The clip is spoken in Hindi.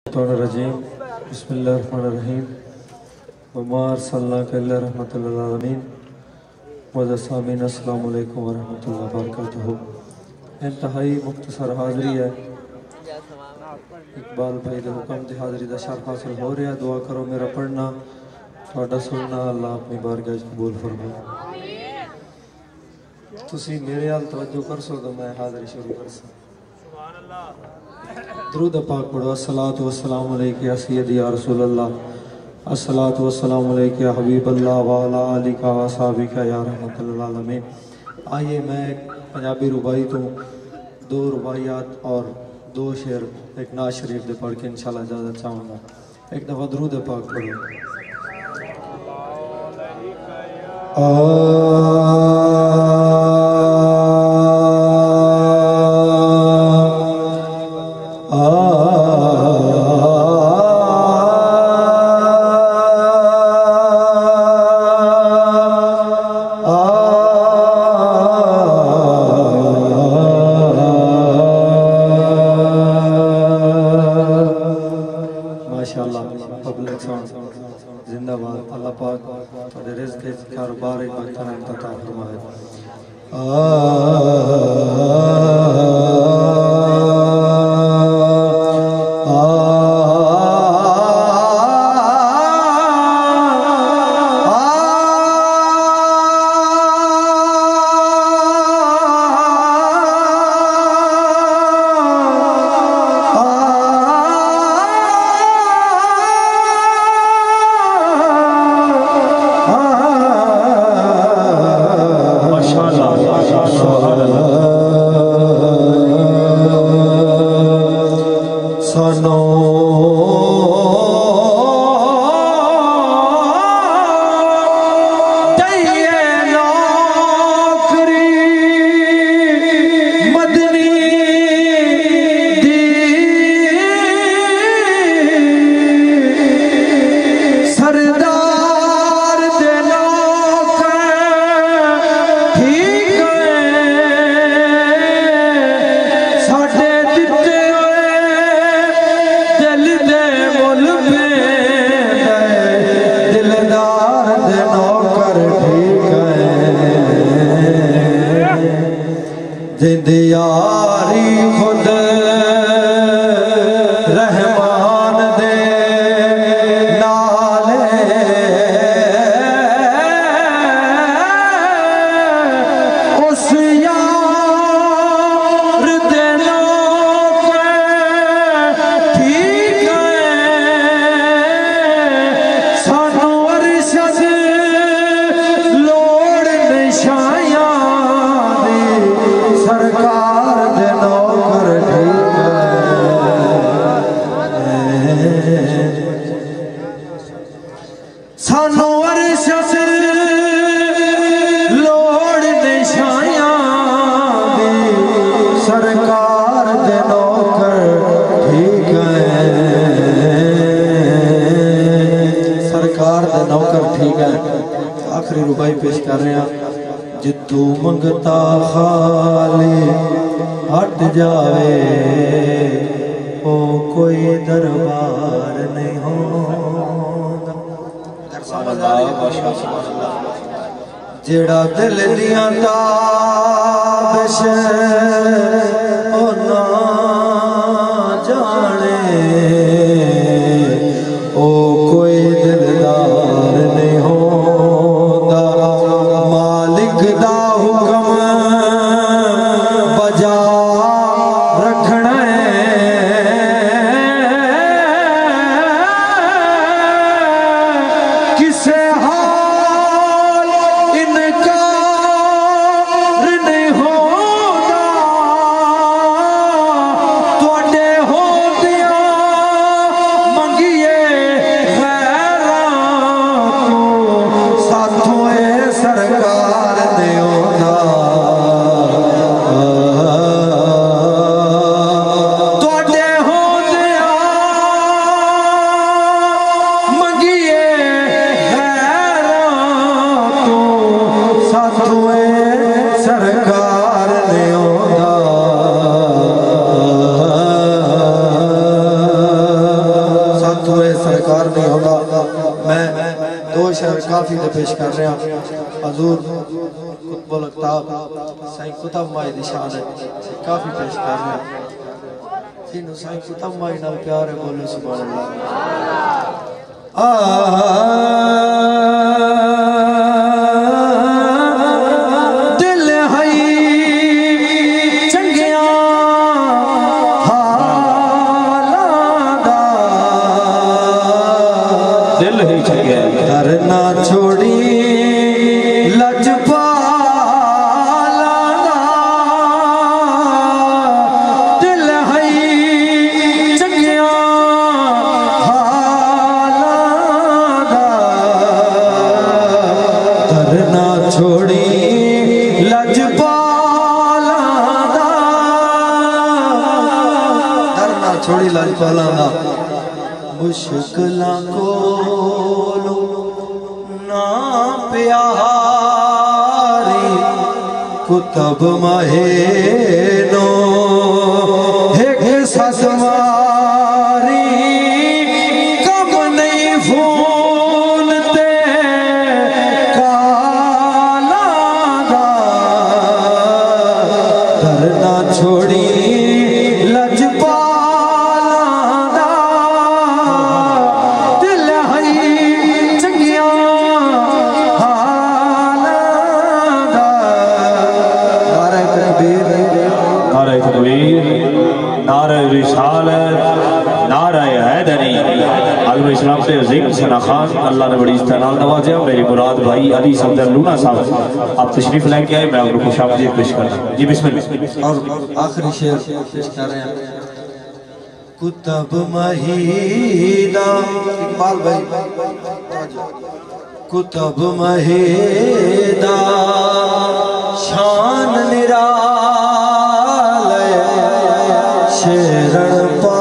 रजीम बिस्मिल्लाहिर्रहमानिर्रहीम वमा अर्सलनाका इल्ला रहमतल लिल आलमीन मुअज़्ज़ज़ीन अस्सलामु अलैकुम व रहमतुल्लाहि व बरकातुहू। इंतहाई मुख्तसर हाज़री है। इकबाल भाई के हुक्म की हाज़री का शर्फ हासिल हो रहा। दुआ करो मेरा पढ़ना थोड़ा सुनना अल्लाह अपनी बारगाह कबूल फरमाए। तुसी मेरे हाल तवज्जो कर सो तो मैं हाज़री शुरू कर सा। दुरूद पाक पढ़ो। अस्सलातु वस्सलामु अलैका या सय्यदी या रसूल अल्लाह, अस्सलातु वस्सलामु अलैका या हबीब अल्लाह व अला आलिका व असहाबिका या रहमतुल लिल आलमीन। आइए मैं पंजाबी रुबाई तो दो रुबाइयात और दो शेर एक नाज शरीफ दे पढ़ के इंशाल्लाह इजाज़त चाहूँगा। एक दफ़ा दुरूद पाक पढ़ो। जिंदाबाद। अल्लाह पाक थोड़े रिज़्क़ के कारोबार एक बरकत अता फरमाए। जिंदियारी खुद रहमान दे नाले उस यार दे लोग ठीक है। सानू अरशद लोड़ निशाया सरकार दे नौकर ठीक है। सानू अरशद लोड़ निशाया दी सरकार दे नौकर ठीक है। सरकार दे नौकर ठीक है। आखिरी रुबाई पेश कर रहे हैं। जितू मंगता खाली हट जावे ओ कोई दरबार नहीं होगा। जेड़ा दिल दियां ताबिश ओ ना जाने ओ कोई दिलदार नहीं होगा। मालिक दा हुक्म बजा रखना है। किसे हाल इनकार नहीं होता। बेकार नहीं होगा। मैं दो शेर काफी दे पेश कर रहा हजूर कुतुबुल अक़ताब साईं कुतुब माई दी शान है काफी पेश कर रहा जिन्हों साईं कुतुब माई नाल प्यार है बोलो सुभान अल्लाह। दिल है चंगिया हालादा दिल है चंगिया घर ना छोड़ी लजपाला दिल है चंगिया ना छोड़ी लजपाला दर ना छोड़ी लजपाला मुश्किलां कोलों ना प्यारी कुतुब महेनो एक सस मारी कम नहीं फोन ते ना छोड़ी लजपाला दिल है चंगिया हालादा। नारे तकबीर नारे तकबीर नारे रिसालत नारे हैदरी आलम इस्लाम से अजीम सना खान अल्लाह ने बड़ी इस्तेनाल नवाजा। मेरी मुराद भाई अली सफदर लूना साहब आप तशरीफ लेके आए मैं आपको खुशामदीद पेश करता हूँ जी बिस्मिल्लाह। और आखिरी शेर पेश कर रहे हैं कुतुब महीदा इकबाल भाई कुतुब महीदा शान निरालय शेरण पा